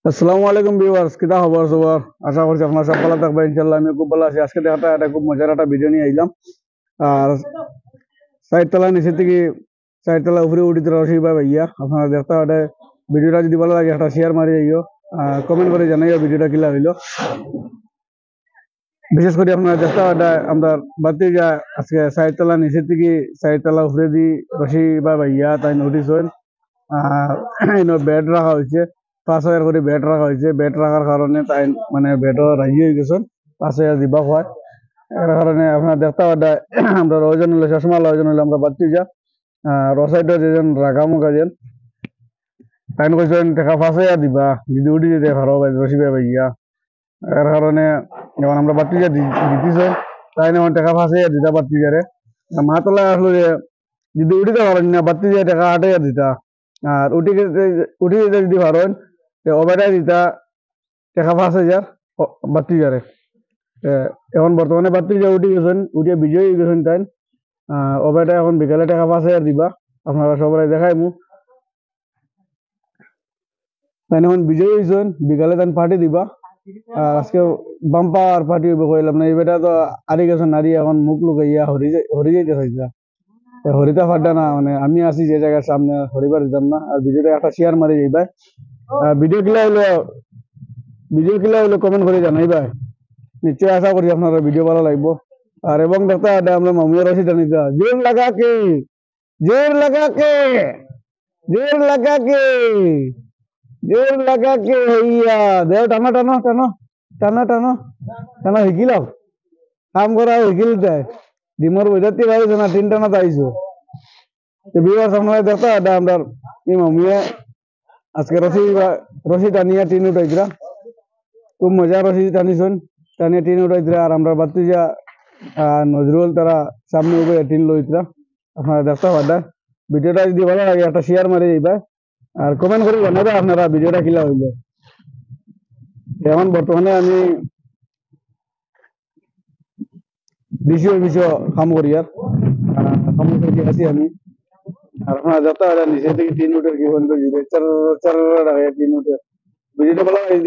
আসসালামু আলাইকুম ভিউয়ার্স, কিতা খবর সবার? আশা করছি আপনারা সব ভালো থাকবেন। ইনশাআল্লাহ আমি খুব ভালো আছি। আজকে একটা খুব মজার একটা ভিডিও নিয়ে আইলাম। আর সাইড তলা নিচে থেকে সাইড তলা উপরে উঠিতে রসি বা ভাইয়া আপনারা দেখতে পারে। ভিডিওটা যদি ভালো লাগে একটা শেয়ার মারি যাইও, কমেন্ট করে জানাইও ভিডিওটা কিলা হইলো। বিশেষ করে আপনারা দেখতে পারে আমরা বাড়তে যা আজকে সাইড তলা নিচে থেকে সাইড তলা উপরে দি রসি বা ভাইয়া তাই নোটিস হন। বেড রাখা হয়েছে, 5,000 করে বেড রাখা হয়েছে। বেড রাখার কারণে তাই মানে বেডও রাজি হয়ে গেছেন, 5,000 দিবা হয়। এর কারণে আপনার দেখতে পারে আমরা রোজন হলে চশমা লজন হলে আমরা বাড়তে যা রসাইডও যেজন রাখামো কাজেন তাই কইছেন টাকা 5,000 দিবা যদি উঠি যেতে পারো ভাই রসিবে ভাইয়া। এর কারণে যখন আমরা বাড়তে যা দিতেছে তাই যেমন টাকা 5,000 দিতা বাড়তে যারে মা তোলা আসলো যে যদি উঠিতে পারেন না বাড়তে যায় টাকা 8,000 দিতা। আর উঠি যেতে যদি পারেন ওভারটাই দিতা টাকা 5,000 বাড়তি যারে। এখন বর্তমানে বাড়তি যা উঠে গেছেন, উঠে বিজয়ী হয়ে গেছেন তাই ওভারটা এখন বিকালে টাকা 5,000 দিবা। আপনারা সবাই দেখাইমু তাই এখন বিজয়ী হয়েছেন, বিকালে তাই পার্টি দিবা। আর আজকে বাম্পার পার্টি হইব কইলাম না, এবারটা তো আরি গেছেন নারী এখন মুখ লুকাইয়া হরি যাইতে চাইছা। হরিতা ফাড্ডা না মানে আমি আছি যে জায়গার সামনে হরিবার দিতাম না। আর ভিডিওটা একটা শেয়ার মারি যাইবা। ভিডিও কিলা হইলো কমেন্ট করে জানাইবা। নিশ্চয়ই আশা করি আপনারা ভিডিও ভালো লাগবো। আর এবং দেখতে আমরা মামুয়া রশি টানিতা জোর লাগা কে জোর লাগা কে জোর লাগা কে জোর লাগা কে হইয়া দেও টানো টানো টানো টানো টানো টানো শিকিলাম কাম করা শিকিল তাই ডিমর বইজাতি বাইরে না 3 টানা তাইছো। তো ভিউয়ার্স আপনারা দেখতে আমরা এই মামুয়া আজকে রশি টানিয়া 3 উঠাইছিলাম। খুব মজা রশি টানিছেন, টানিয়া 3 উঠাইছিলা। আর আমরা বাড়তে যা নজরুল তারা সামনে উঠে 3 লইতরা। আপনারা দেখতে পারেন ভিডিওটা যদি ভালো লাগে একটা শেয়ার মারি দিবা। আর কমেন্ট করে জানাবা আপনারা ভিডিওটা কিলা হইলো। এখন বর্তমানে আমি বিষয় কাম করি আর কাম করে আছি আমি। আর আপনারা দেখতে পারেন নিচে থেকে 3 উঠে কি বন্ধ 4 4 টাকা 3 উঠে ভিডিওটা ভালো লাগে।